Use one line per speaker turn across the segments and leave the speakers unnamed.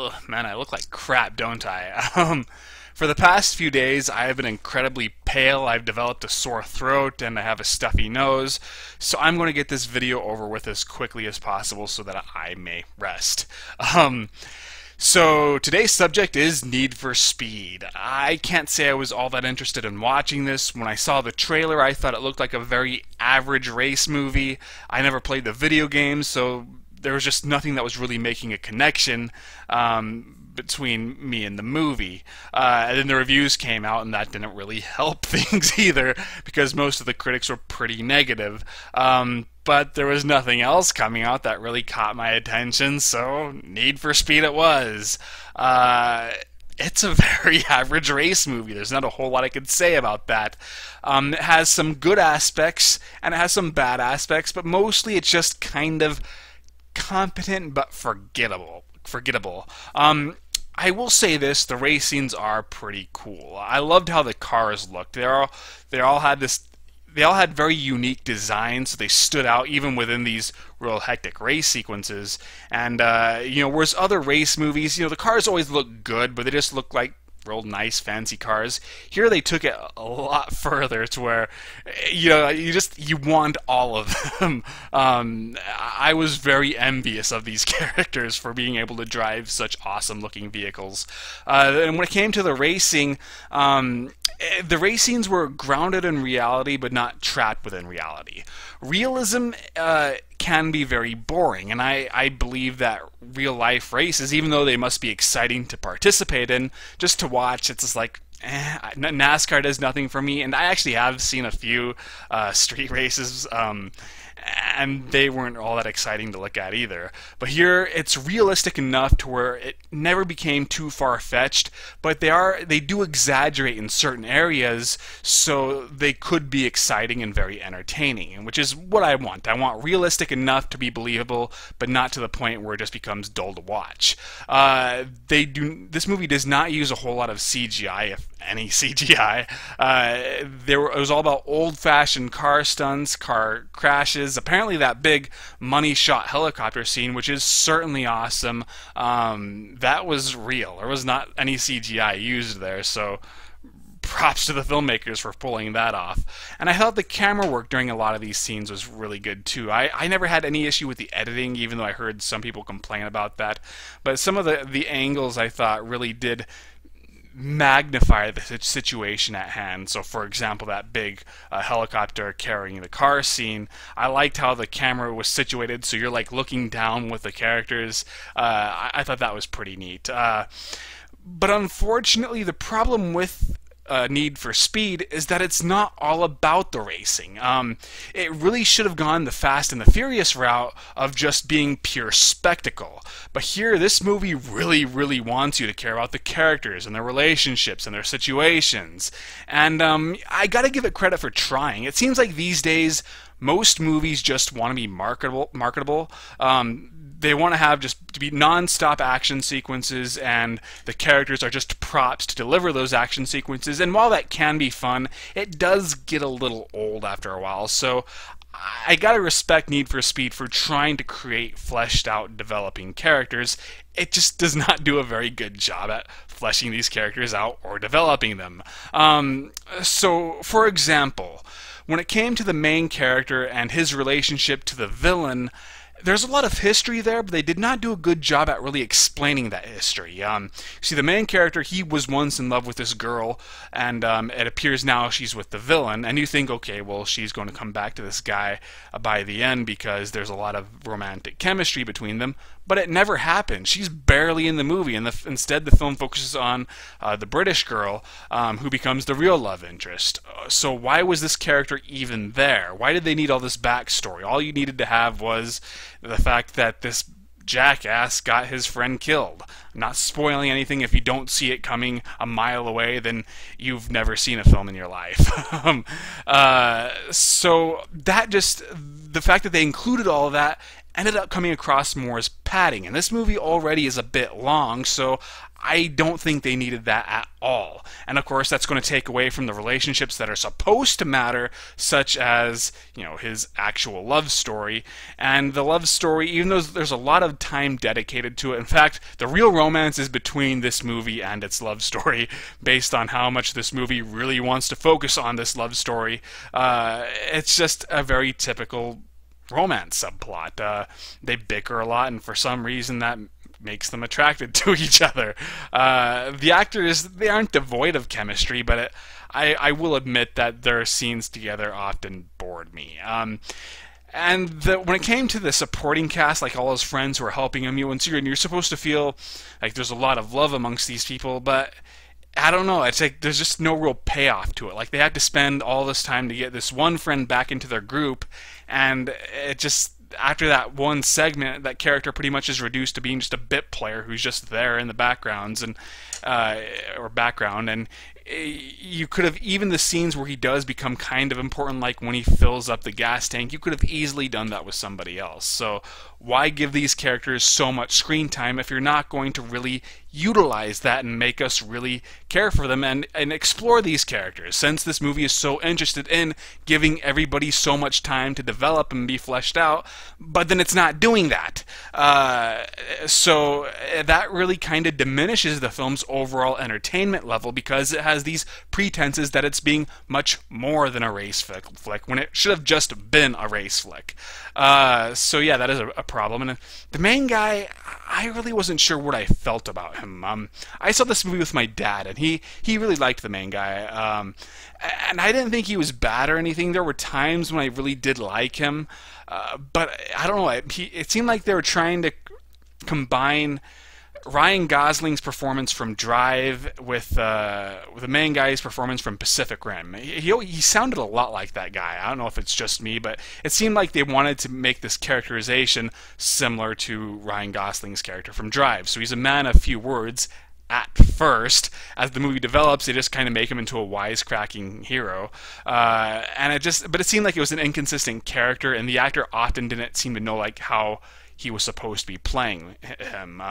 Ugh, man, I look like crap, don't I? For the past few days, I have been incredibly pale. I've developed a sore throat and I have a stuffy nose. So I'm going to get this video over with as quickly as possible so that I may rest. So today's subject is Need for Speed. I can't say I was all that interested in watching this. When I saw the trailer, I thought it looked like a very average race movie. I never played the video games, so there was just nothing that was really making a connection between me and the movie. And then the reviews came out, and that didn't really help things either, because most of the critics were pretty negative. But there was nothing else coming out that really caught my attention, so Need for Speed it was. It's a very average race movie. There's not a whole lot I could say about that. It has some good aspects, and it has some bad aspects, but mostly it's just kind of competent but forgettable. I will say this: the race scenes are pretty cool. I loved how the cars looked. They all had very unique designs, so they stood out even within these real hectic race sequences. And whereas other race movies, the cars always look good, but they just look like real nice fancy cars. Here they took it a lot further to where you want all of them. I was very envious of these characters for being able to drive such awesome looking vehicles. And when it came to the racing, the race scenes were grounded in reality but not trapped within reality. Realism can be very boring, and I believe that real life races, even though they must be exciting to participate in, just to watch, it's just like, NASCAR does nothing for me. And I actually have seen a few street races, and they weren't all that exciting to look at either. But here, it's realistic enough to where it never became too far-fetched, but they do exaggerate in certain areas, so they could be exciting and very entertaining, and which is what I want. I want realistic enough to be believable, but not to the point where it just becomes dull to watch. This movie does not use a whole lot of CGI, if any CGI. It was all about old-fashioned car stunts, car crashes. Apparently that big money shot helicopter scene, which is certainly awesome, that was real. There was not any CGI used there, so props to the filmmakers for pulling that off. And I thought the camera work during a lot of these scenes was really good too. I never had any issue with the editing, even though I heard some people complain about that. But some of the angles I thought really did magnify the situation at hand. So for example, that big helicopter carrying the car scene, I liked how the camera was situated so you're like looking down with the characters. I thought that was pretty neat. But unfortunately, the problem with Need for Speed is that it's not all about the racing. It really should have gone the Fast and the Furious route of just being pure spectacle. But here, this movie really wants you to care about the characters and their relationships and their situations. And I gotta give it credit for trying. It seems like these days, most movies just want to be marketable. They want to have just to be non-stop action sequences, and the characters are just props to deliver those action sequences. And while that can be fun, it does get a little old after a while. So I gotta respect Need for Speed for trying to create fleshed out, developing characters. It just does not do a very good job at fleshing these characters out or developing them. So, for example, when it came to the main character and his relationship to the villain, there's a lot of history there, but they did not do a good job at really explaining that history. See, the main character, he was once in love with this girl, and it appears now she's with the villain, and you think, okay, well, she's going to come back to this guy by the end because there's a lot of romantic chemistry between them, but it never happened. She's barely in the movie, and instead the film focuses on the British girl who becomes the real love interest. So why was this character even there? Why did they need all this backstory? All you needed to have was the fact that this jackass got his friend killed. I'm not spoiling anything. If you don't see it coming a mile away, then you've never seen a film in your life. So that just, the fact that they included all of that ended up coming across more as padding. And this movie already is a bit long, so I don't think they needed that at all. And of course, that's going to take away from the relationships that are supposed to matter, such as, his actual love story. And the love story, even though there's a lot of time dedicated to it, in fact, the real romance is between this movie and its love story, based on how much this movie really wants to focus on this love story. It's just a very typical romance subplot. They bicker a lot, and for some reason that makes them attracted to each other. The actors, they aren't devoid of chemistry, but I will admit that their scenes together often bored me. And when it came to the supporting cast, like all his friends who are helping him, you're supposed to feel like there's a lot of love amongst these people, but I don't know, it's like there's just no real payoff to it. Like, they had to spend all this time to get this one friend back into their group, and it just, after that one segment, that character pretty much is reduced to being just a bit player who's just there in the backgrounds and or background. And you could have, even the scenes where he does become kind of important, like when he fills up the gas tank, you could have easily done that with somebody else. So why give these characters so much screen time if you're not going to really utilize that and make us really care for them and explore these characters, since this movie is so interested in giving everybody so much time to develop and be fleshed out, but then it's not doing that. So that really kind of diminishes the film's overall entertainment level, because it has these pretenses that it's being much more than a race flick when it should have just been a race flick. So yeah, that is a problem. And the main guy, I really wasn't sure what I felt about him. I saw this movie with my dad, and he really liked the main guy. And I didn't think he was bad or anything. There were times when I really did like him, but I don't know. It seemed like they were trying to combine Ryan Gosling's performance from Drive with the main guy's performance from Pacific Rim. He sounded a lot like that guy. I don't know if it's just me, but it seemed like they wanted to make this characterization similar to Ryan Gosling's character from Drive. So he's a man of few words at first. As the movie develops, they just kind of make him into a wisecracking hero. But it seemed like it was an inconsistent character, and the actor often didn't seem to know like how he was supposed to be playing him.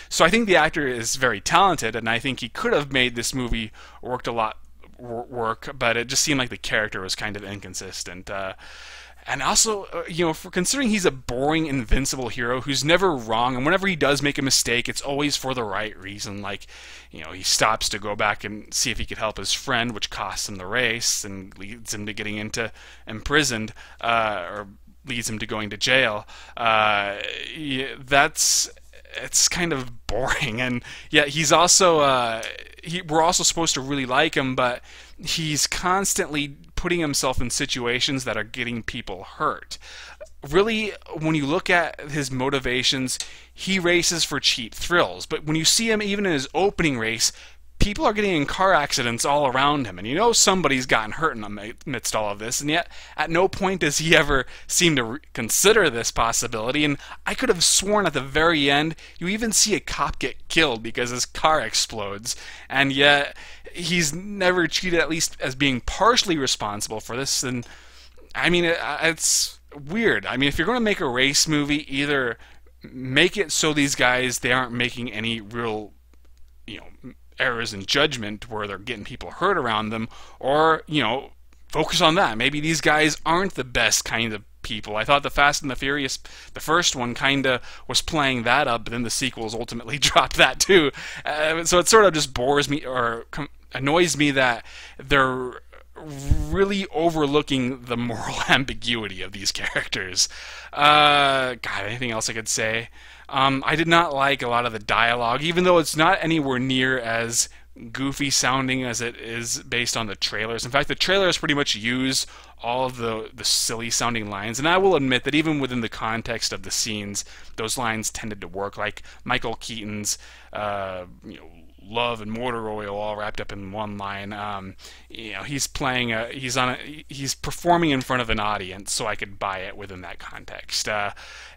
So I think the actor is very talented, and I think he could have made this movie work, but it just seemed like the character was kind of inconsistent. And also, for considering he's a boring, invincible hero who's never wrong, and whenever he does make a mistake, it's always for the right reason. Like, he stops to go back and see if he could help his friend, which costs him the race and leads him to getting imprisoned, or leads him to going to jail. It's kind of boring. And yeah, he's also we're also supposed to really like him, but he's constantly putting himself in situations that are getting people hurt. Really, when you look at his motivations, he races for cheap thrills, but when you see him even in his opening race, people are getting in car accidents all around him, and somebody's gotten hurt amidst all of this, and yet at no point does he ever seem to consider this possibility. And I could have sworn at the very end you even see a cop get killed because his car explodes, and yet he's never treated at least as being partially responsible for this. And I mean, it's weird. I mean, if you're going to make a race movie, either make it so these guys, they aren't making any real errors in judgment where they're getting people hurt around them, or focus on that. Maybe these guys aren't the best kind of people. I thought the Fast and the Furious, the first one, kind of was playing that up, but then the sequels ultimately dropped that too. So it sort of just bores me, or annoys me, that they're really overlooking the moral ambiguity of these characters. God, anything else I could say? I did not like a lot of the dialogue, even though it's not anywhere near as goofy sounding as it is based on the trailers. In fact, the trailers pretty much use all of the silly sounding lines, and I will admit that even within the context of the scenes, those lines tended to work, like Michael Keaton's love and motor oil all wrapped up in one line. He's performing in front of an audience, so I could buy it within that context.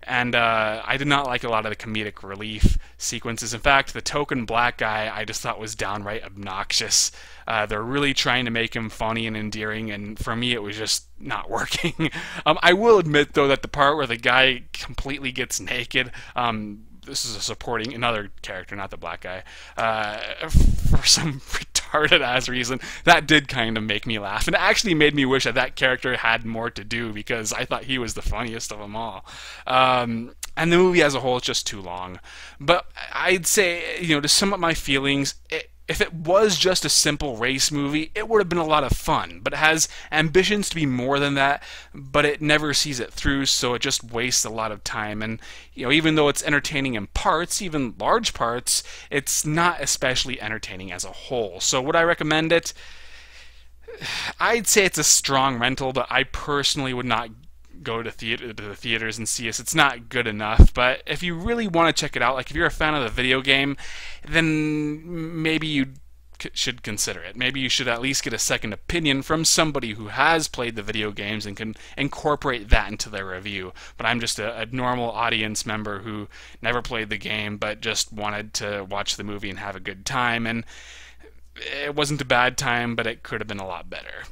And I did not like a lot of the comedic relief sequences. In fact, the token black guy I just thought was downright obnoxious. They're really trying to make him funny and endearing, and for me it was just not working. I will admit, though, that the part where the guy completely gets naked this is a supporting another character, not the black guy, for some retarded ass reason. That did kind of make me laugh, and it actually made me wish that that character had more to do because I thought he was the funniest of them all. And the movie as a whole is just too long. But I'd say, to sum up my feelings, if it was just a simple race movie, it would have been a lot of fun. But it has ambitions to be more than that, but it never sees it through, so it just wastes a lot of time. And, even though it's entertaining in parts, even large parts, it's not especially entertaining as a whole. So would I recommend it? I'd say it's a strong rental, but I personally would not go to the theaters and see this. It's not good enough. But if you really want to check it out, like if you're a fan of the video game, then maybe you should consider it. Maybe you should at least get a second opinion from somebody who has played the video games and can incorporate that into their review. But I'm just a normal audience member who never played the game but just wanted to watch the movie and have a good time, and it wasn't a bad time, but it could have been a lot better.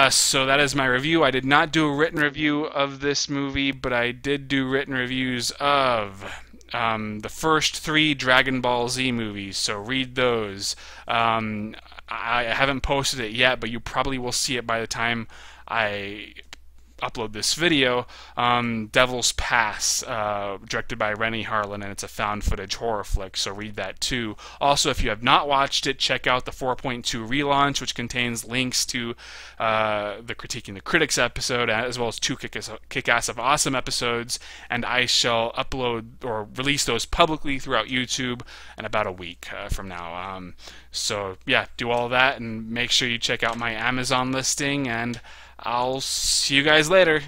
So that is my review. I did not do a written review of this movie, but I did do written reviews of the first 3 Dragon Ball Z movies, so read those. I haven't posted it yet, but you probably will see it by the time I upload this video. Devil's Pass, directed by Rennie Harlan, and it's a found footage horror flick, so read that too. Also, if you have not watched it, check out the 4.2 relaunch, which contains links to the Critiquing the Critics episode, as well as 2 Kick-Ass of Awesome episodes, and I shall upload or release those publicly throughout YouTube in about a week from now. So yeah, do all that, and make sure you check out my Amazon listing, and I'll see you guys later.